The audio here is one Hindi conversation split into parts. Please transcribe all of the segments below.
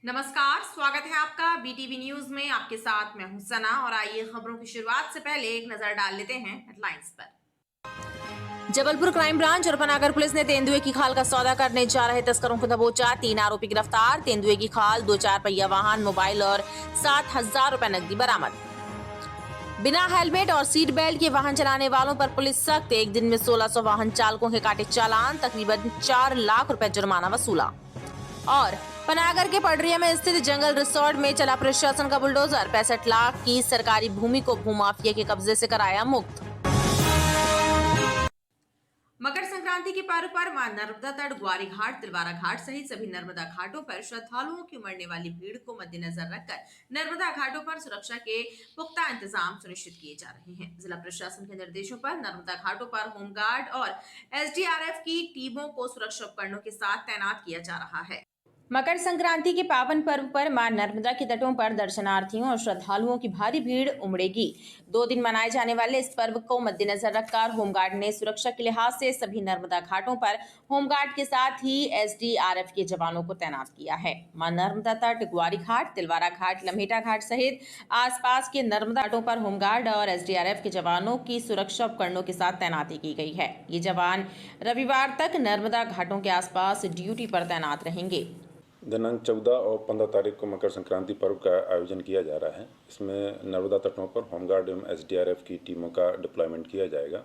नमस्कार, स्वागत है आपका बीटीवी न्यूज में। आपके साथ मैं हूं सना और आइए खबरों की शुरुआत से पहले एक नजर डाल लेते हैं हेडलाइंस पर। जबलपुर क्राइम ब्रांच और पनागर पुलिस ने तेंदुए की खाल का सौदा करने जा रहे तस्करों को दबोचा। 3 आरोपी गिरफ्तार। तेंदुए की खाल, 2 4 पहिया वाहन, मोबाइल और 7,000 रुपए नकदी बरामद। बिना हेलमेट और सीट बेल्ट के वाहन चलाने वालों पर पुलिस सख्त। एक दिन में 1600 वाहन चालकों के काटे चालान, तकरीबन 4 लाख रुपए जुर्माना वसूला। और पनागर के पडरिया में स्थित जंगल रिसोर्ट में चला प्रशासन का बुलडोजर। 65 लाख की सरकारी भूमि को भूमाफिया के कब्जे से कराया मुक्त। मकर संक्रांति के पर्व पर मां नर्मदा तट, ग्वारी घाट, तिलवारा घाट सहित सभी नर्मदा घाटों पर श्रद्धालुओं की उमड़ने वाली भीड़ को मद्देनजर रखकर नर्मदा घाटों पर सुरक्षा के पुख्ता इंतजाम सुनिश्चित किए जा रहे हैं। जिला प्रशासन के निर्देशों पर नर्मदा घाटों पर होमगार्ड और एसडीआरएफ की टीमों को सुरक्षा उपकरणों के साथ तैनात किया जा रहा है। मकर संक्रांति के पावन पर्व पर मां नर्मदा के तटों पर दर्शनार्थियों और श्रद्धालुओं की भारी भीड़ उमड़ेगी। 2 दिन मनाए जाने वाले इस पर्व को मद्देनजर रखकर होमगार्ड ने सुरक्षा के लिहाज से सभी नर्मदा घाटों पर होमगार्ड के साथ ही एसडीआरएफ के जवानों को तैनात किया है। मां नर्मदा तट, ग्वारी घाट, तिलवारा घाट, लम्हेटा घाट सहित आसपास के नर्मदा घाटों पर होमगार्ड और एसडीआरएफ के जवानों की सुरक्षा उपकरणों के साथ तैनाती की गई है। ये जवान रविवार तक नर्मदा घाटों के आसपास ड्यूटी पर तैनात रहेंगे। दिनांक 14 और 15 तारीख को मकर संक्रांति पर्व का आयोजन किया जा रहा है। इसमें नर्मदा तटों पर होमगार्ड एवं एसडीआरएफ की टीमों का डिप्लॉयमेंट किया जाएगा।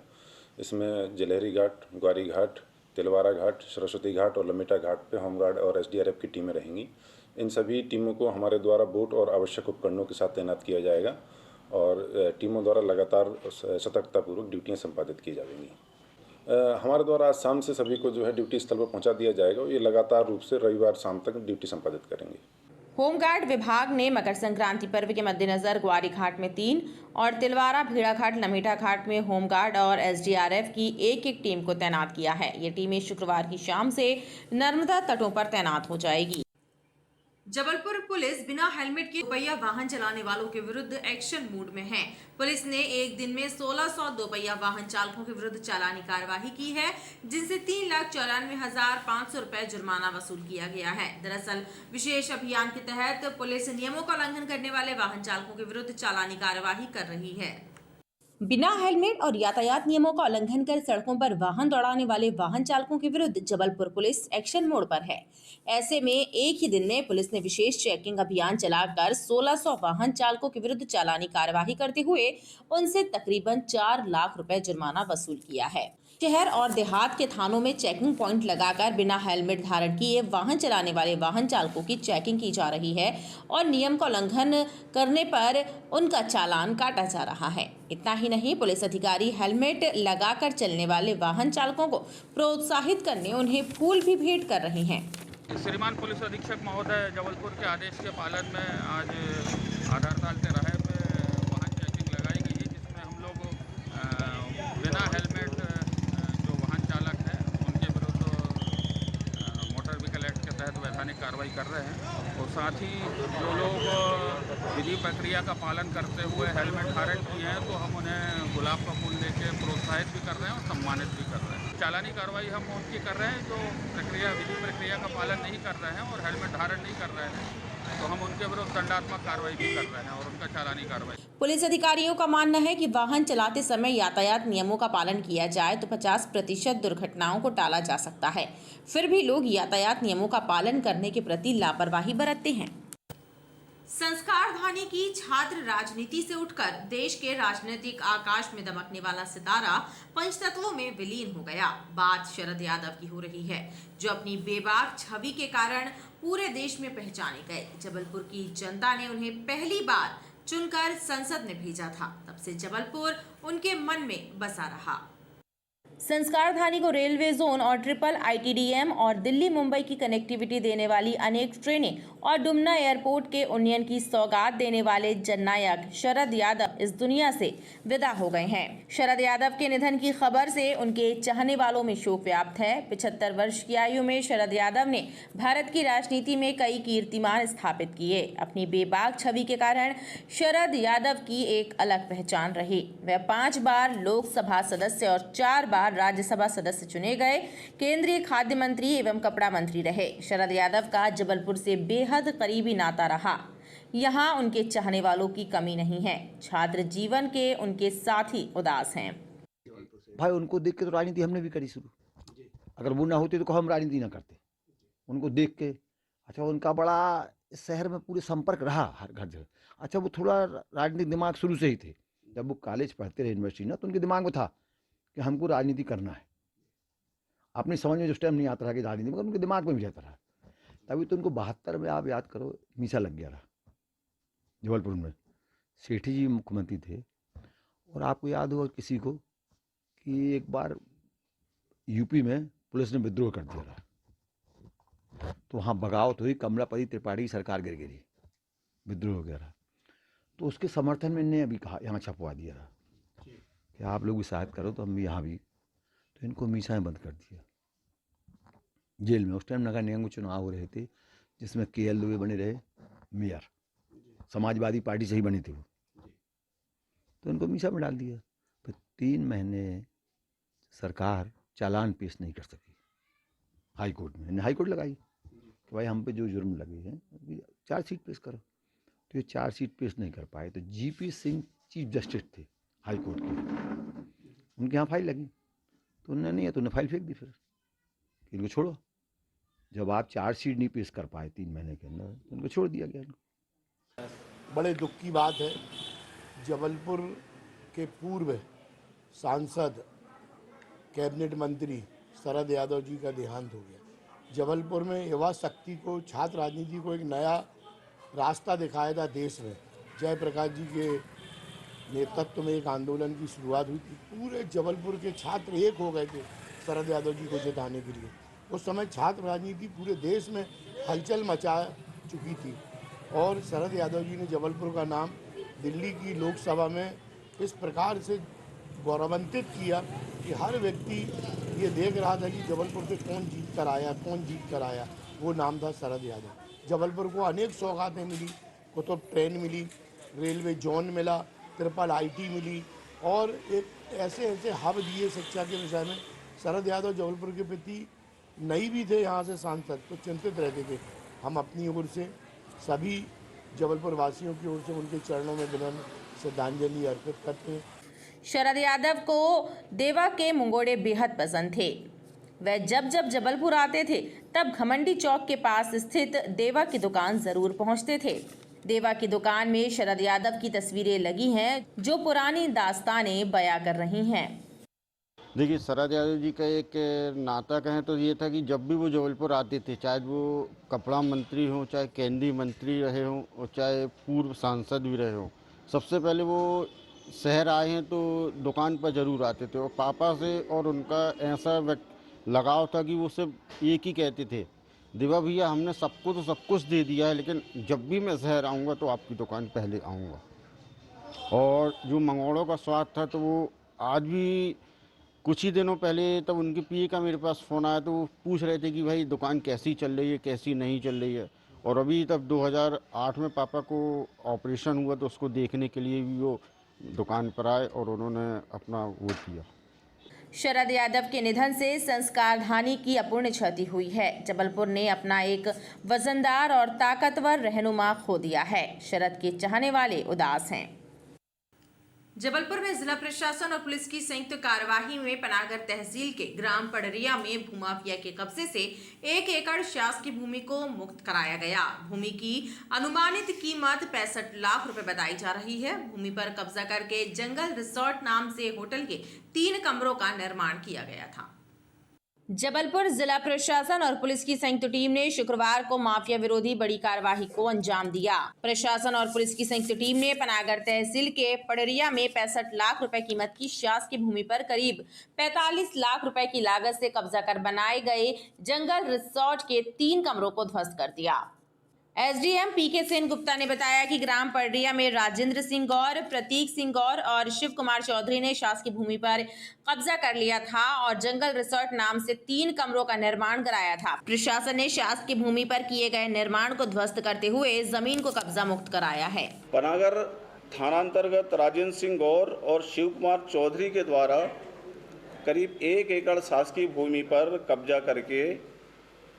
इसमें जलेहरी घाट, ग्वारी घाट, तिलवारा घाट, सरस्वती घाट और लम्हेटा घाट पे होमगार्ड और एसडीआरएफ की टीमें रहेंगी। इन सभी टीमों को हमारे द्वारा बोट और आवश्यक उपकरणों के साथ तैनात किया जाएगा और टीमों द्वारा लगातार सतर्कतापूर्वक ड्यूटियाँ संपादित की जाएंगी। हमारे द्वारा आज शाम से सभी को जो है ड्यूटी स्थल पर पहुंचा दिया जाएगा। ये लगातार रूप से रविवार शाम तक ड्यूटी संपादित करेंगे। होमगार्ड विभाग ने मकर संक्रांति पर्व के मद्देनजर ग्वारी घाट में 3 और तिलवारा, भेड़ाघाट, लम्हेटा घाट में होमगार्ड और एसडीआरएफ की एक टीम को तैनात किया है। ये टीमें शुक्रवार की शाम से नर्मदा तटों पर तैनात हो जाएगी। जबलपुर पुलिस बिना हेलमेट के दोपहिया वाहन चलाने वालों के विरुद्ध एक्शन मूड में है। पुलिस ने एक दिन में 1600 दोपहिया वाहन चालकों के विरुद्ध चालानी कार्यवाही की है, जिनसे 3,94,500 रुपए जुर्माना वसूल किया गया है। दरअसल विशेष अभियान के तहत पुलिस नियमों का उल्लंघन करने वाले वाहन चालकों के विरुद्ध चालानी कार्यवाही कर रही है। बिना हेलमेट और यातायात नियमों का उल्लंघन कर सड़कों पर वाहन दौड़ाने वाले वाहन चालकों के विरुद्ध जबलपुर पुलिस एक्शन मोड पर है। ऐसे में एक ही दिन में पुलिस ने विशेष चेकिंग अभियान चलाकर 1600 वाहन चालकों के विरुद्ध चालानी कार्यवाही करते हुए उनसे तकरीबन 4 लाख रुपए जुर्माना वसूल किया है। शहर और देहात के थानों में चेकिंग पॉइंट लगाकर बिना हेलमेट धारण किए वाहन चलाने वाले वाहन चालकों की चेकिंग की जा रही है और नियम का उल्लंघन करने पर उनका चालान काटा जा रहा है। इतना ही नहीं, पुलिस अधिकारी हेलमेट लगाकर चलने वाले वाहन चालकों को प्रोत्साहित करने उन्हें फूल भी भेंट कर रहे हैं। श्रीमान पुलिस अधीक्षक महोदय, जबलपुर के आदेश के पालन में आज आधारताल के राहे पे वाहन चेकिंग लगाई गई है, जिसमें हम लोग बिना हेलमेट जो वाहन चालक हैं उनके विरुद्ध मोटर व्हीकल एक्ट के तहत वैधानिक कार्रवाई कर रहे हैं और साथ ही जो लोग विधि प्रक्रिया का पालन करते हुए हेलमेट धारण किए हैं तो हम उन्हें गुलाब का फूल देके प्रोत्साहित भी कर रहे हैं और सम्मानित भी कर रहे हैं। चालानी कार्रवाई हम उनकी कर रहे हैं जो विधि प्रक्रिया का पालन नहीं कर रहे हैं और हेलमेट धारण नहीं कर रहे हैं, तो हम उनके विरुद्ध दंडात्मक कार्रवाई भी कर रहे हैं और उनका चालानी कार्रवाई। पुलिस अधिकारियों का मानना है कि वाहन चलाते समय यातायात नियमों का पालन किया जाए तो 50% दुर्घटनाओं को टाला जा सकता है। फिर भी लोग यातायात नियमों का पालन करने के प्रति लापरवाही बरतते हैं। संस्कारधानी की छात्र राजनीति से उठकर देश के राजनीतिक आकाश में दमकने वाला सितारा पंचतत्वों में विलीन हो गया। बात शरद यादव की हो रही है, जो अपनी बेबाक छवि के कारण पूरे देश में पहचाने गए। जबलपुर की जनता ने उन्हें पहली बार चुनकर संसद में भेजा था, तब से जबलपुर उनके मन में बसा रहा। संस्कारधानी को रेलवे जोन और ट्रिपल आईटीडीएम और दिल्ली मुंबई की कनेक्टिविटी देने वाली अनेक ट्रेनें और डुमना एयरपोर्ट के उन्नयन की सौगात देने वाले जननायक शरद यादव इस दुनिया से विदा हो गए हैं। शरद यादव के निधन की खबर से उनके चाहने वालों में शोक व्याप्त है। 75 वर्ष की आयु में शरद यादव ने भारत की राजनीति में कई कीर्तिमान स्थापित किए। अपनी बेबाक छवि के कारण शरद यादव की एक अलग पहचान रही। वह 5 बार लोकसभा सदस्य और 4 बार बार राज्यसभा सदस्य चुने गए केंद्रीय खाद्य मंत्री एवं कपड़ा मंत्री रहे। शरद यादव का जबलपुर से बेहद करीबी नाता रहा। यहाँ उनके चाहने वालों की कमी नहीं है। छात्र जीवन के उनके साथी उदास हैं। भाई उनको देख के तो राजनीति हमने भी करी शुरू। अगर वो ना होती तो हम राजनीति ना करते। उनको देख के अच्छा उनका बड़ा इस शहर में पूरे संपर्क रहा हर घर जगह। अच्छा वो थोड़ा राजनीतिक दिमाग शुरू से ही थे। जब वो कॉलेज पढ़ते रहे यूनिवर्सिटी ना तो उनके दिमाग में था कि हमको राजनीति करना है। अपनी समझ में उस टाइम नहीं आता था कि राजनीति, मगर उनके दिमाग में भी रहता रहा। तभी तो उनको 72 में आप याद करो मीसा लग गया था जबलपुर में। सेठी जी मुख्यमंत्री थे। और आपको याद होगा किसी को कि एक बार यूपी में पुलिस ने विद्रोह कर दिया था, तो वहाँ बगावत हुई, कमलापति त्रिपाठी की सरकार गिर गई, विद्रोह हो गया था। तो उसके समर्थन में इन्हें अभी कहा यहाँ छपवा दिया था कि आप लोग भी शायद करो तो हम भी यहाँ भी। तो इनको मीसा में बंद कर दिया जेल में। उस टाइम नगर निगम के चुनाव हो रहे थे जिसमें KL दुबे बने रहे मेयर, समाजवादी पार्टी से ही बने थे वो। तो इनको मीसा में डाल दिया। फिर 3 महीने सरकार चालान पेश नहीं कर सकी हाई कोर्ट में। हाई कोर्ट लगाई कि भाई हम पे जो जुर्म लगे हैं चार्जशीट पेश करो। तो ये चार्जशीट पेश नहीं कर पाए। तो GP सिंह चीफ जस्टिस थे हाई कोर्ट के, उनके यहाँ फाइल लगी तो उन्होंने नहीं है तो उन्हें फाइल फेंक दी। फिर इनको छोड़ो। जब आप चार्जशीट नहीं पेश कर पाए 3 महीने के अंदर तो उनको छोड़ दिया गया। बड़े दुख की बात है, जबलपुर के पूर्व सांसद कैबिनेट मंत्री शरद यादव जी का देहांत हो गया। जबलपुर में युवा शक्ति को, छात्र राजनीति को एक नया रास्ता दिखाया था देश में। जयप्रकाश जी के नेतृत्व में एक आंदोलन की शुरुआत हुई थी। पूरे जबलपुर के छात्र एक हो गए थे शरद यादव जी को जिताने के लिए। उस समय छात्र राजनीति पूरे देश में हलचल मचा चुकी थी और शरद यादव जी ने जबलपुर का नाम दिल्ली की लोकसभा में इस प्रकार से गौरवान्वित किया कि हर व्यक्ति ये देख रहा था कि जबलपुर से कौन जीत कर आया। वो नाम था शरद यादव। जबलपुर को अनेक सौगातें मिली, कुतुब ट्रेन मिली, रेलवे जोन मिला, ट्रिपल IT मिली और एक ऐसे हब दिए शिक्षा के विषय में। शरद यादव जबलपुर के प्रति नई भी थे, यहाँ से सांसद तो चिंतित रहते थे। हम अपनी ओर से सभी जबलपुर वासियों की ओर से उनके चरणों में विनम्र श्रद्धांजलि अर्पित करते हैं। शरद यादव को देवा के मुंगोड़े बेहद पसंद थे। वह जब जबलपुर आते थे तब घमंडी चौक के पास स्थित देवा की दुकान जरूर पहुंचते थे। देवा की दुकान में शरद यादव की तस्वीरें लगी हैं जो पुरानी दास्तानें बयां कर रही हैं। देखिए, शरद यादव जी का एक नाता कहें तो ये था कि जब भी वो जबलपुर आते थे, चाहे वो कपड़ा मंत्री हों, चाहे केंद्रीय मंत्री रहे हों और चाहे पूर्व सांसद भी रहे हों, सबसे पहले वो शहर आए हैं तो दुकान पर ज़रूर आते थे। और पापा से और उनका ऐसा लगाव था कि वो सिर्फ एक ही कहते थे, देवा भैया हमने सबको तो सब कुछ दे दिया है, लेकिन जब भी मैं शहर आऊँगा तो आपकी दुकान पहले आऊँगा। और जो मंगोड़ों का स्वाद था तो वो आज भी, कुछ ही दिनों पहले तब उनके PA का मेरे पास फ़ोन आया तो वो पूछ रहे थे कि भाई दुकान कैसी चल रही है, कैसी नहीं चल रही है। और अभी तब 2008 में पापा को ऑपरेशन हुआ तो उसको देखने के लिए भी वो दुकान पर आए और उन्होंने अपना वो किया। शरद यादव के निधन से संस्कारधानी की अपूर्ण क्षति हुई है। जबलपुर ने अपना एक वजनदार और ताकतवर रहनुमा खो दिया है। शरद के चाहने वाले उदास हैं। जबलपुर में जिला प्रशासन और पुलिस की संयुक्त कार्यवाही में पनागर तहसील के ग्राम पडरिया में भूमाफिया के कब्जे से 1 एकड़ शासकीय भूमि को मुक्त कराया गया। भूमि की अनुमानित कीमत 65 लाख रुपए बताई जा रही है। भूमि पर कब्जा करके जंगल रिसोर्ट नाम से होटल के 3 कमरों का निर्माण किया गया था। जबलपुर जिला प्रशासन और पुलिस की संयुक्त टीम ने शुक्रवार को माफिया विरोधी बड़ी कार्रवाई को अंजाम दिया। प्रशासन और पुलिस की संयुक्त टीम ने पनागर तहसील के पडरिया में 65 लाख रुपए कीमत की शासकीय भूमि पर करीब 45 लाख रुपए की लागत से कब्जा कर बनाए गए जंगल रिसोर्ट के 3 कमरों को ध्वस्त कर दिया। SDM PK सेन गुप्ता ने बताया कि ग्राम पडरिया में राजेंद्र सिंह गौर, प्रतीक सिंह गौर और शिव कुमार चौधरी ने शासकीय भूमि पर कब्जा कर लिया था और जंगल रिसोर्ट नाम से 3 कमरों का निर्माण कराया था। प्रशासन ने शासकीय भूमि पर किए गए निर्माण को ध्वस्त करते हुए जमीन को कब्जा मुक्त कराया है। पनागर थानांतर्गत राजेंद्र सिंह गौर और शिव कुमार चौधरी के द्वारा करीब 1 एकड़ शासकीय भूमि पर कब्जा करके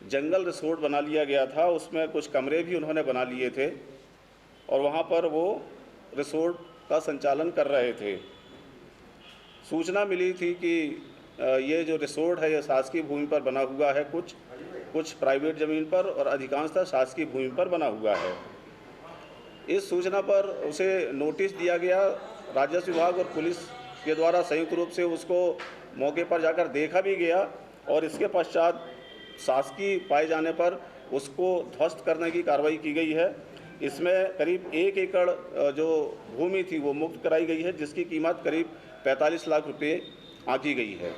जंगल रिसोर्ट बना लिया गया था। उसमें कुछ कमरे भी उन्होंने बना लिए थे और वहाँ पर वो रिसोर्ट का संचालन कर रहे थे। सूचना मिली थी कि ये जो रिसोर्ट है ये शासकीय भूमि पर बना हुआ है, कुछ प्राइवेट ज़मीन पर और अधिकांशतः शासकीय भूमि पर बना हुआ है। इस सूचना पर उसे नोटिस दिया गया। राजस्व विभाग और पुलिस के द्वारा संयुक्त रूप से उसको मौके पर जाकर देखा भी गया और इसके पश्चात शासकीय पाए जाने पर उसको ध्वस्त करने की कार्रवाई की गई है। इसमें करीब 1 एकड़ जो भूमि थी वो मुक्त कराई गई है, जिसकी कीमत करीब 45 लाख रुपये आंकी गई है।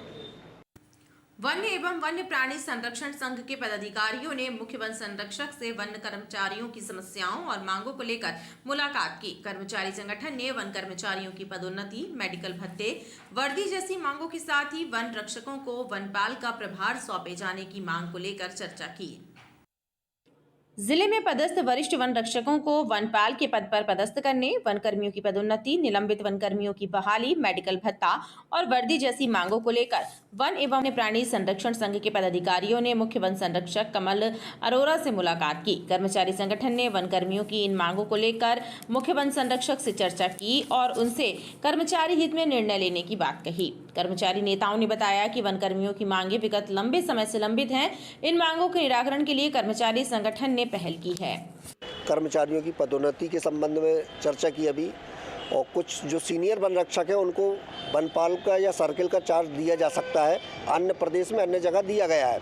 वन्य एवं वन्य प्राणी संरक्षण संघ के पदाधिकारियों ने मुख्य वन संरक्षक से वन्य कर्मचारियों की समस्याओं और मांगों को लेकर मुलाकात की। कर्मचारी संगठन ने वन कर्मचारियों की पदोन्नति, मेडिकल भत्ते, वर्दी जैसी मांगों के साथ ही वन रक्षकों को वनपाल का प्रभार सौंपे जाने की मांग को लेकर चर्चा की। जिले में पदस्थ वरिष्ठ वन रक्षकों को वनपाल के पद पर पदस्थ करने, वन कर्मियों की पदोन्नति, निलंबित वन कर्मियों की बहाली, मेडिकल भत्ता और वर्दी जैसी मांगों को लेकर वन एवं वन्य प्राणी संरक्षण संघ के पदाधिकारियों ने मुख्य वन संरक्षक कमल अरोरा से मुलाकात की। कर्मचारी संगठन ने वन कर्मियों की इन मांगों को लेकर मुख्य वन संरक्षक से चर्चा की और उनसे कर्मचारी हित में निर्णय लेने की बात कही। कर्मचारी नेताओं ने बताया कि वन कर्मियों की मांगे विगत लंबे समय से लंबित हैं। इन मांगों के निराकरण के लिए कर्मचारी संगठन ने पहल की है। कर्मचारियों की पदोन्नति के संबंध में चर्चा की अभी, और कुछ जो सीनियर वन रक्षक है उनको वनपाल का या सर्किल का चार्ज दिया जा सकता है। अन्य प्रदेश में अन्य जगह दिया गया है।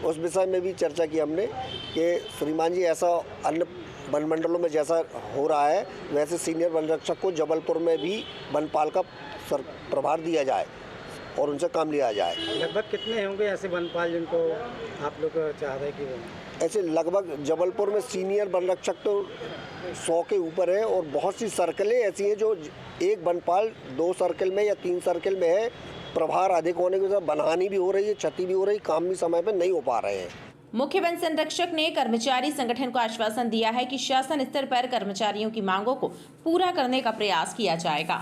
उस विषय में भी चर्चा की हमने कि श्रीमान जी ऐसा अन्य वन मंडलों में जैसा हो रहा है वैसे सीनियर वन रक्षक को जबलपुर में भी वनपाल का प्रभार दिया जाए और उनसे काम लिया जाए। लगभग कितने होंगे ऐसे वनपाल जिनको आप लोग चाह रहे हैं कि वो? ऐसे लगभग जबलपुर में सीनियर वन रक्षक तो 100 के ऊपर है और बहुत सी सर्कलें ऐसी हैं जो एक वनपाल 2 सर्कल में या 3 सर्कल में है। प्रभार अधिक होने की वजह से बनहानि भी हो रही है, क्षति भी हो रही, काम भी समय पर नहीं हो पा रहे हैं। मुख्य वन संरक्षक ने कर्मचारी संगठन को आश्वासन दिया है कि शासन स्तर पर कर्मचारियों की मांगों को पूरा करने का प्रयास किया जाएगा।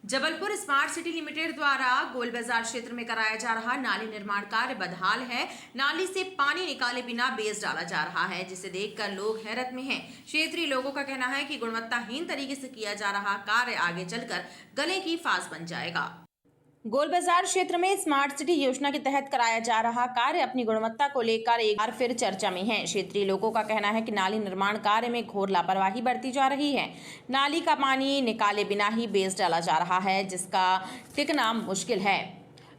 जबलपुर स्मार्ट सिटी लिमिटेड द्वारा गोल बाजार क्षेत्र में कराया जा रहा नाली निर्माण कार्य बदहाल है। नाली से पानी निकाले बिना बेस डाला जा रहा है, जिसे देखकर लोग हैरत में हैं। क्षेत्रीय लोगों का कहना है कि गुणवत्ताहीन तरीके से किया जा रहा कार्य आगे चलकर गले की फांस बन जाएगा। गोल बाजार क्षेत्र में स्मार्ट सिटी योजना के तहत कराया जा रहा कार्य अपनी गुणवत्ता को लेकर एक बार फिर चर्चा में है। क्षेत्रीय लोगों का कहना है कि नाली निर्माण कार्य में घोर लापरवाही बरती जा रही है। नाली का पानी निकाले बिना ही बेस डाला जा रहा है, जिसका टिकना मुश्किल है।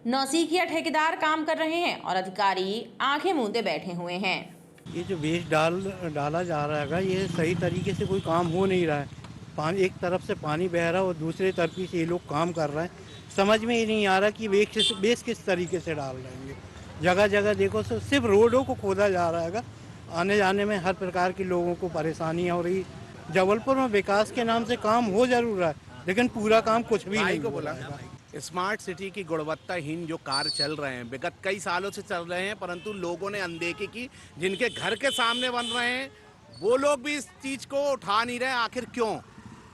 नौसिखिया ठेकेदार काम कर रहे हैं और अधिकारी आंखें मूंदे बैठे हुए हैं। ये जो बेस डाला जा रहा है ये सही तरीके से कोई काम हो नहीं रहा है। पानी एक तरफ से पानी बह रहा है और दूसरे तरफ से ये लोग काम कर रहे हैं। समझ में ही नहीं आ रहा कि बेस किस तरीके से डाल रहे हैं। जगह जगह देखो तो सिर्फ रोडों को खोदा जा रहा है। आने जाने में हर प्रकार के लोगों को परेशानियाँ हो रही। जबलपुर में विकास के नाम से काम हो जरूर रहा है, लेकिन पूरा काम कुछ भी नहीं हो रहा है। स्मार्ट सिटी की गुणवत्ताहीन जो कार्य चल रहे हैं विगत कई सालों से चल रहे हैं, परंतु लोगों ने अनदेखी की। जिनके घर के सामने बन रहे हैं वो लोग भी इस चीज़ को उठा नहीं रहे। आखिर क्यों?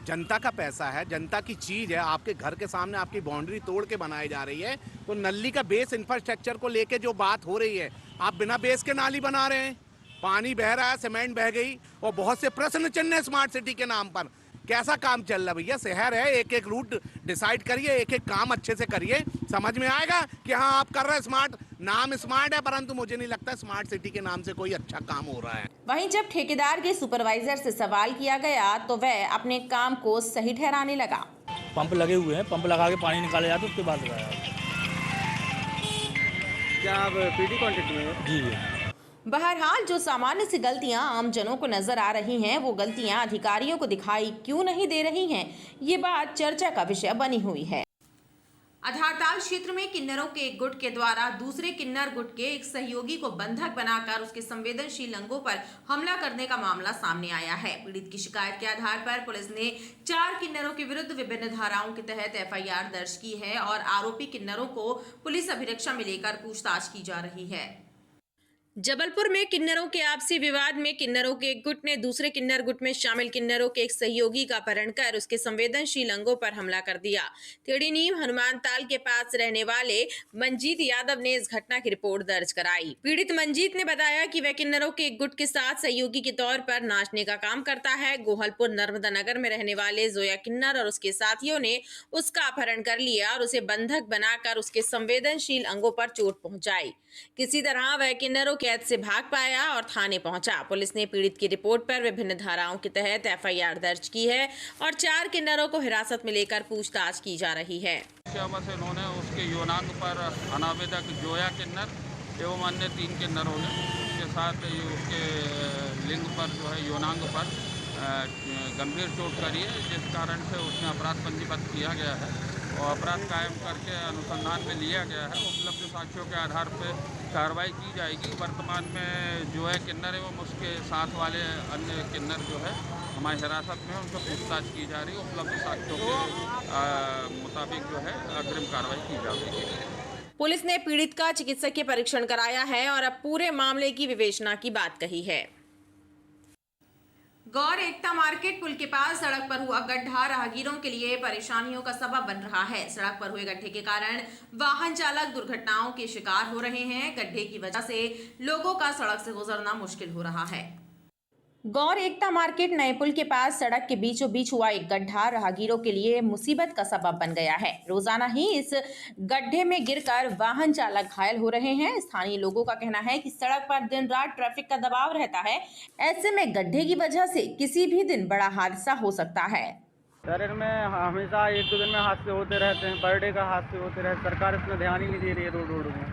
जनता का पैसा है, जनता की चीज़ है। आपके घर के सामने आपकी बाउंड्री तोड़ के बनाई जा रही है। तो नली का बेस इंफ्रास्ट्रक्चर को लेके जो बात हो रही है, आप बिना बेस के नाली बना रहे हैं। पानी बह रहा है, सीमेंट बह गई और बहुत से प्रश्न चिन्ह स्मार्ट सिटी के नाम पर। कैसा काम चल रहा है भैया? शहर है, एक एक रूट डिसाइड करिए, एक एक काम अच्छे से करिए। समझ में आएगा कि हाँ आप कर रहे हैं स्मार्ट, नाम स्मार्ट है, परंतु मुझे नहीं लगता स्मार्ट सिटी के नाम से कोई अच्छा काम हो रहा है। वहीं जब ठेकेदार के सुपरवाइजर से सवाल किया गया तो वह अपने काम को सही ठहराने लगा। पंप लगे हुए हैं, पंप लगा के पानी निकाले जाते उसके बाद लगाया। क्या आप पीडी कॉन्ट्रैक्ट में हो? जी। बहरहाल जो सामान्य सी गलतियां आम जनों को नजर आ रही हैं, वो गलतियां अधिकारियों को दिखाई क्यों नहीं दे रही हैं, ये बात चर्चा का विषय बनी हुई है। आधारताल क्षेत्र में किन्नरों के एक गुट के द्वारा दूसरे किन्नर गुट के एक सहयोगी को बंधक बनाकर उसके संवेदनशील अंगों पर हमला करने का मामला सामने आया है। पीड़ित की शिकायत के आधार पर पुलिस ने 4 किन्नरों के विरुद्ध विभिन्न धाराओं के तहत FIR दर्ज की है और आरोपी किन्नरों को पुलिस अभिरक्षा में लेकर पूछताछ की जा रही है। जबलपुर में किन्नरों के आपसी विवाद में किन्नरों के एक गुट ने दूसरे किन्नर गुट में शामिल किन्नरों के एक सहयोगी का अपहरण कर उसके संवेदनशील अंगों पर हमला कर दिया। टेढ़ी नीम हनुमान ताल के पास रहने वाले मंजीत यादव ने इस घटना की रिपोर्ट दर्ज कराई। पीड़ित मंजीत ने बताया कि वह किन्नरों के एक गुट के साथ सहयोगी के तौर पर नाचने का काम करता है। गोहलपुर नर्मदा नगर में रहने वाले जोया किन्नर और उसके साथियों ने उसका अपहरण कर लिया और उसे बंधक बनाकर उसके संवेदनशील अंगों पर चोट पहुंचाई। किसी तरह वह किन्नरों कैद से भाग पाया और थाने पहुंचा। पुलिस ने पीड़ित की रिपोर्ट पर विभिन्न धाराओं के तहत एफआईआर दर्ज की है और 4 किन्नरों को हिरासत में लेकर पूछताछ की जा रही है। उन्होंने उसके यौनांग पर अनावेदक जोया किन्नर एवं अन्य 3 किन्नरों ने उसके साथ उसके लिंग पर जो है यौनांग पर गंभीर चोट करी है, जिस कारण से उसमें अपराध पंजीबद्ध किया गया है और अपराध कायम करके अनुसंधान में लिया गया है। उपलब्ध साक्ष्यों के आधार पर कार्रवाई की जाएगी। वर्तमान में जो है किन्नर एवं उसके साथ वाले अन्य किन्नर जो है हमारी हिरासत में, उनसे पूछताछ की जा रही है। उपलब्ध साक्ष्यों के मुताबिक जो है अग्रिम कार्रवाई की जाएगी। पुलिस ने पीड़ित का चिकित्सकीय परीक्षण कराया है और अब पूरे मामले की विवेचना की बात कही है। गौर एकता मार्केट पुल के पास सड़क पर हुआ गड्ढा राहगीरों के लिए परेशानियों का सबब बन रहा है। सड़क पर हुए गड्ढे के कारण वाहन चालक दुर्घटनाओं के शिकार हो रहे हैं। गड्ढे की वजह से लोगों का सड़क से गुजरना मुश्किल हो रहा है। गौर एकता मार्केट नए पुल के पास सड़क के बीचों बीच हुआ एक गड्ढा राहगीरों के लिए मुसीबत का सबब बन गया है। रोजाना ही इस गड्ढे में गिरकर वाहन चालक घायल हो रहे हैं। स्थानीय लोगों का कहना है कि सड़क पर दिन रात ट्रैफिक का दबाव रहता है। ऐसे में गड्ढे की वजह से किसी भी दिन बड़ा हादसा हो सकता है। शहर में हमेशा 1-2 दिन में हादसे होते रहते हैं। पर डे का हादसे होते रहते। सरकार इसमें ध्यान ही नहीं दे रही है। रोड में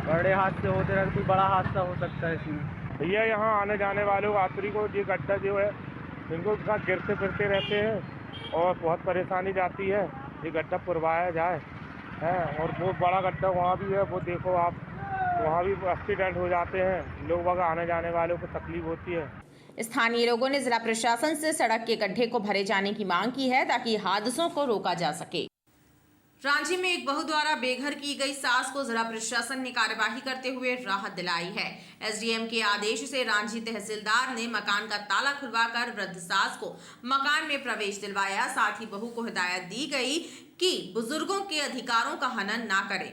पर डे हादसे होते रहते। कोई बड़ा हादसा हो सकता है इसमें। भैया यहाँ आने जाने वालों यात्री को ये गड्ढा जो है इनको साथ गिरते फिरते रहते हैं और बहुत परेशानी जाती है। ये गड्ढा पुरवाया जाए है। और वो बड़ा गड्ढा वहाँ भी है, वो देखो आप, वहाँ भी एक्सीडेंट हो जाते हैं। लोग वहाँ आने जाने वालों को तकलीफ होती है। स्थानीय लोगों ने जिला प्रशासन से सड़क के गड्ढे को भरे जाने की मांग की है ताकि हादसों को रोका जा सके। रांची में एक बहू द्वारा बेघर की गई सास को जिला प्रशासन ने कार्यवाही करते हुए राहत दिलाई है। एसडीएम के आदेश से रांची तहसीलदार ने मकान का ताला खुलवाकर वृद्ध सास को मकान में प्रवेश दिलवाया। साथ ही बहू को हिदायत दी गई कि बुजुर्गों के अधिकारों का हनन ना करें।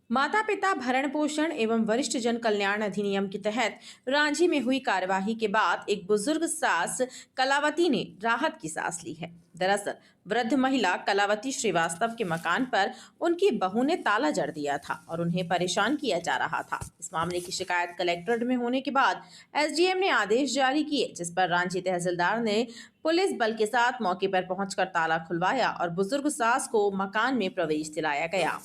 माता पिता भरण पोषण एवं वरिष्ठ जन कल्याण अधिनियम के तहत रांची में हुई कार्यवाही के बाद एक बुजुर्ग सास कलावती ने राहत की सांस ली है। दरअसल वृद्ध महिला कलावती श्रीवास्तव के मकान पर उनकी बहू ने ताला जड़ दिया था और उन्हें परेशान किया जा रहा था। इस मामले की शिकायत कलेक्ट्रेट में होने के बाद एसडीएम ने आदेश जारी किए, जिस पर रांची तहसीलदार ने पुलिस बल के साथ मौके पर पहुंचकर ताला खुलवाया और बुजुर्ग सास को मकान में प्रवेश दिलाया गया।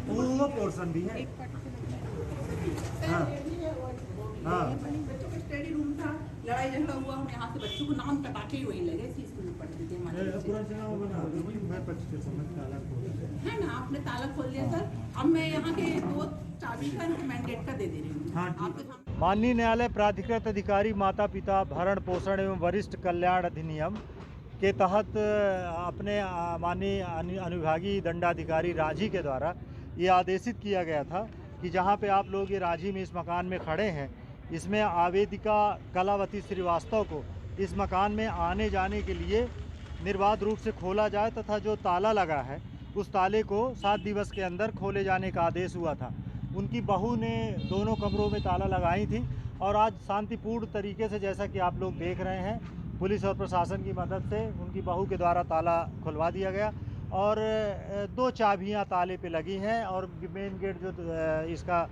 वो पोर्शन भी है। स्टडी रूम था, लड़ाई झगड़ा हुआ, हम यहाँ से बच्चों को नाम कटाके वही लगे थी। स्कूल में पढ़ते थे है ना। आपने ताला खोल दिया सर। अब मैं यहाँ के 2 चाबी का मैंडेट का दे रही हूँ। माननीय न्यायालय प्राधिकृत अधिकारी माता पिता भरण पोषण एवं वरिष्ठ कल्याण अधिनियम के तहत अपने माननीय अनुविभागीय दंडाधिकारी रांची के द्वारा ये आदेशित किया गया था कि जहाँ पे आप लोग ये रांची में इस मकान में खड़े हैं, इसमें आवेदिका कलावती श्रीवास्तव को इस मकान में आने जाने के लिए निर्बाध रूप से खोला जाए तथा जो ताला लगा है उस ताले को 7 दिवस के अंदर खोले जाने का आदेश हुआ था। उनकी बहू ने दोनों कमरों में ताला लगाई थी और आज शांतिपूर्ण तरीके से, जैसा कि आप लोग देख रहे हैं, पुलिस और प्रशासन की मदद से उनकी बहू के द्वारा ताला खुलवा दिया गया और 2 चाबियां ताले पे लगी हैं और मेन गेट जो इसका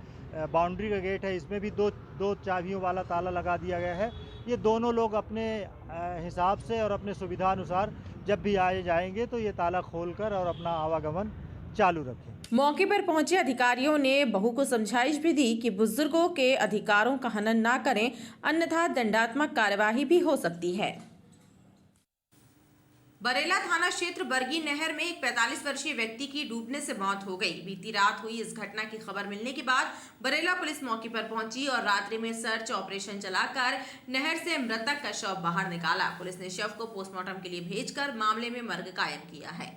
बाउंड्री का गेट है, इसमें भी दो चाबियों वाला ताला लगा दिया गया है। ये दोनों लोग अपने हिसाब से और अपने सुविधा अनुसार जब भी आए जाएंगे तो ये ताला खोलकर और अपना आवागमन चालू रखें। मौके पर पहुंचे अधिकारियों ने बहू को समझाइश भी दी कि बुजुर्गों के अधिकारों का हनन ना करें, अन्यथा दंडात्मक कार्यवाही भी हो सकती है। बरेला थाना क्षेत्र बरगी नहर में एक 45 वर्षीय व्यक्ति की डूबने से मौत हो गई। बीती रात हुई इस घटना की खबर मिलने के बाद बरेला पुलिस मौके पर पहुंची और रात्रि में सर्च ऑपरेशन चलाकर नहर से मृतक का शव बाहर निकाला। पुलिस ने शव को पोस्टमार्टम के लिए भेजकर मामले में मर्ग कायम किया है।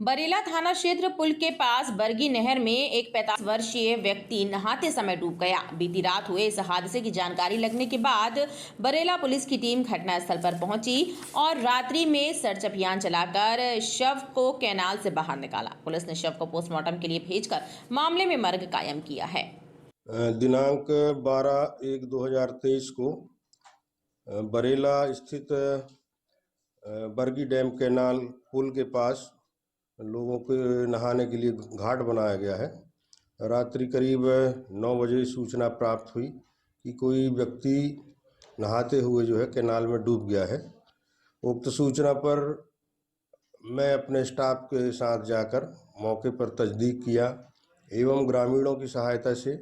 बरेला थाना क्षेत्र पुल के पास बरगी नहर में एक 45 वर्षीय व्यक्ति नहाते समय डूब गया। बीती रात हुए इस हादसे की जानकारी लगने के बाद बरेला पुलिस की टीम घटनास्थल पर पहुंची और रात्रि में सर्च अभियान चलाकर शव को कैनाल से बाहर निकाला। पुलिस ने शव को पोस्टमार्टम के लिए भेजकर मामले में मर्ग कायम किया है। दिनांक 12/1/2023 को बरेला स्थित बरगी डैम कैनाल पुल के पास लोगों के नहाने के लिए घाट बनाया गया है। रात्रि करीब 9 बजे सूचना प्राप्त हुई कि कोई व्यक्ति नहाते हुए जो है कैनाल में डूब गया है। उक्त सूचना पर मैं अपने स्टाफ के साथ जाकर मौके पर तस्दीक किया एवं ग्रामीणों की सहायता से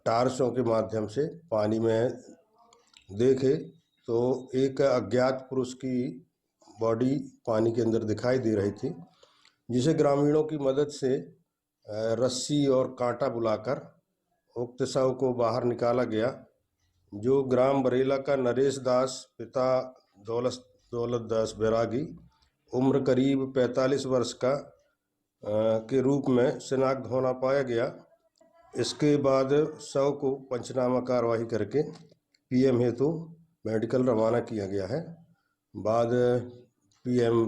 टार्चों के माध्यम से पानी में देखे तो एक अज्ञात पुरुष की बॉडी पानी के अंदर दिखाई दे रही थी, जिसे ग्रामीणों की मदद से रस्सी और कांटा बुलाकर उक्त शव को बाहर निकाला गया, जो ग्राम बरेला का नरेश दास पिता दौलत दास बैरागी उम्र करीब 45 वर्ष का के रूप में शिनाख्त होना पाया गया। इसके बाद शव को पंचनामा कार्रवाई करके पीएम हेतु मेडिकल रवाना किया गया है। बाद पीएम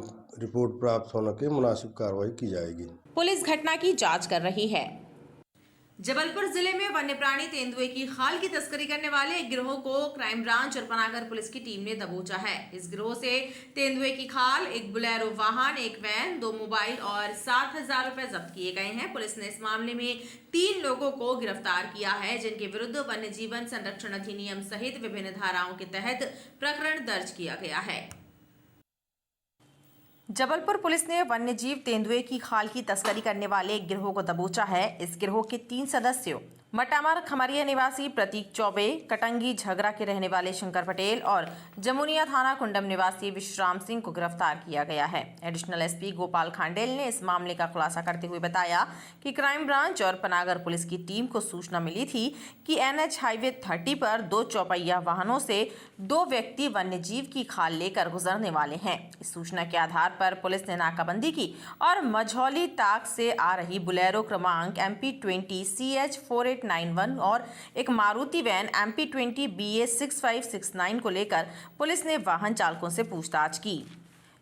रिपोर्ट प्राप्त होने के मुनासिब कार्रवाई की जाएगी। पुलिस घटना की जांच कर रही है। जबलपुर जिले में वन्य प्राणी तेंदुए की खाल की तस्करी करने वाले एक गिरोह को क्राइम ब्रांच और पनागर पुलिस की टीम ने दबोचा है। इस गिरोह से तेंदुए की खाल, एक बुलेरो वाहन, एक वैन, 2 मोबाइल और 7,000 रुपए जब्त किए गए हैं। पुलिस ने इस मामले में 3 लोगों को गिरफ्तार किया है, जिनके विरुद्ध वन्य जीवन संरक्षण अधिनियम सहित विभिन्न धाराओं के तहत प्रकरण दर्ज किया गया है। जबलपुर पुलिस ने वन्यजीव तेंदुए की खाल की तस्करी करने वाले एक गिरोह को दबोचा है। इस गिरोह के 3 सदस्यों मटामर खमरिया निवासी प्रतीक चौबे, कटंगी झगड़ा के रहने वाले शंकर पटेल और जमुनिया थाना कुंडम निवासी विश्राम सिंह को गिरफ्तार किया गया है। एडिशनल एसपी गोपाल खांडेल ने इस मामले का खुलासा करते हुए बताया कि क्राइम ब्रांच और पनागर पुलिस की टीम को सूचना मिली थी कि NH हाईवे 30 पर 2 चौपहिया वाहनों से 2 व्यक्ति वन्यजीव की खाल लेकर गुजरने वाले हैं। इस सूचना के आधार पर पुलिस ने नाकाबंदी की और मझौली ताक से आ रही बुलेरो क्रमांक MP20 CH4891 और एक मारुति वैन MP20 BA 6569 को लेकर पुलिस ने वाहन चालकों से पूछताछ की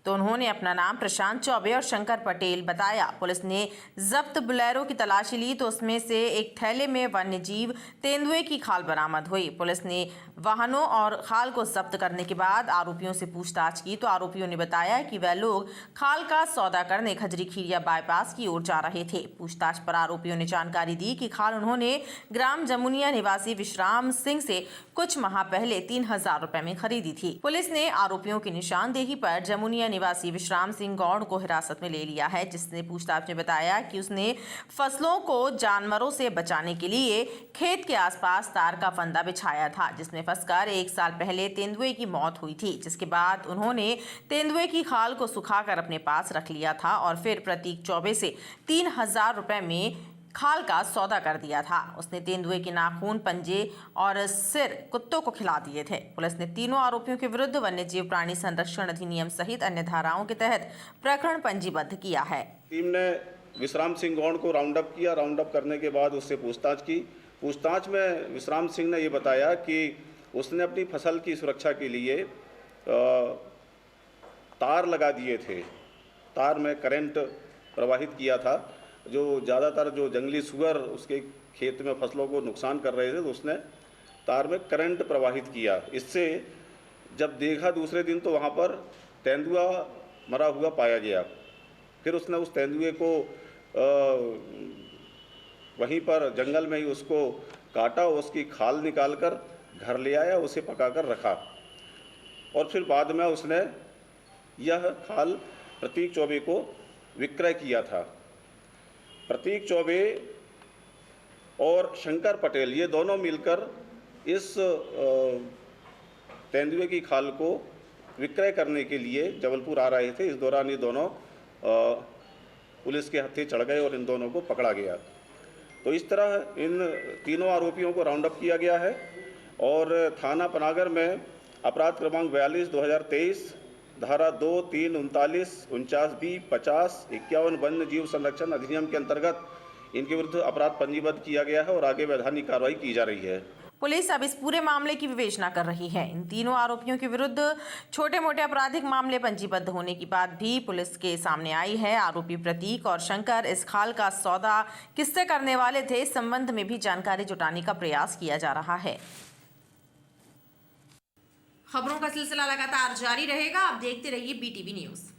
तो उन्होंने अपना नाम प्रशांत चौबे और शंकर पटेल बताया। पुलिस ने जब्त बुलेरो की तलाशी ली तो उसमें से एक थैले में वन्यजीव तेंदुए की खाल बरामद हुई। पुलिस ने वाहनों और खाल को जब्त करने के बाद आरोपियों से पूछताछ की तो आरोपियों ने बताया कि वह लोग खाल का सौदा करने खजरी खीरिया बाईपास की ओर जा रहे थे। पूछताछ पर आरोपियों ने जानकारी दी कि खाल उन्होंने ग्राम जमुनिया निवासी विश्राम सिंह से कुछ माह पहले 3,000 रुपए में खरीदी थी। पुलिस ने आरोपियों की निशानदेही पर जमुनिया निवासी विश्राम सिंह गौड़ को हिरासत में ले लिया है, जिसने पूछताछ में बताया कि उसने फसलों को जानवरों से बचाने के लिए खेत के आसपास तार का फंदा बिछाया था, जिसमें फंसकर 1 साल पहले तेंदुए की मौत हुई थी। जिसके बाद उन्होंने तेंदुए की खाल को सुखाकर अपने पास रख लिया था और फिर प्रतीक चौबे से 3,000 रुपए में खाल का सौदा कर दिया था। उसने तेंदुए के नाखून, पंजे और सिर कुत्तों को खिला दिए थे। पुलिस ने तीनों आरोपियों के विरुद्ध वन्यजीव प्राणी संरक्षण अधिनियम सहित अन्य धाराओं के तहत प्रकरण पंजीबद्ध किया है। टीम ने विश्राम सिंह गौड़ को राउंड अप किया। राउंड अप करने के बाद उससे पूछताछ की। पूछताछ में विश्राम सिंह ने ये बताया कि उसने अपनी फसल की सुरक्षा के लिए तार लगा दिए थे। तार में करंट प्रवाहित किया था, जो ज़्यादातर जो जंगली सुअर उसके खेत में फसलों को नुकसान कर रहे थे, तो उसने तार में करंट प्रवाहित किया। इससे जब देखा दूसरे दिन तो वहाँ पर तेंदुआ मरा हुआ पाया गया। फिर उसने उस तेंदुए को वहीं पर जंगल में ही उसको काटा, उसकी खाल निकालकर घर ले आया, उसे पकाकर रखा और फिर बाद में उसने यह खाल प्रतीक चौबे को विक्रय किया था। प्रतीक चौबे और शंकर पटेल ये दोनों मिलकर इस तेंदुए की खाल को विक्रय करने के लिए जबलपुर आ रहे थे। इस दौरान ये दोनों पुलिस के हत्थे चढ़ गए और इन दोनों को पकड़ा गया। तो इस तरह इन तीनों आरोपियों को राउंड अप किया गया है और थाना पनागर में अपराध क्रमांक 42/2023 धारा 2, 3, 39, 49B, 50, 51 वन्य जीव संरक्षण अधिनियम के अंतर्गत इनके विरुद्ध अपराध पंजीबद्ध किया गया है और आगे वैधानिक कार्रवाई की जा रही है। पुलिस अब इस पूरे मामले की विवेचना कर रही है। इन तीनों आरोपियों के विरुद्ध छोटे मोटे आपराधिक मामले पंजीबद्ध होने की बात भी पुलिस के सामने आई है। आरोपी प्रतीक और शंकर इस खाल का सौदा किससे करने वाले थे, इस संबंध में भी जानकारी जुटाने का प्रयास किया जा रहा है। खबरों का सिलसिला लगातार जारी रहेगा। आप देखते रहिए BTV न्यूज़।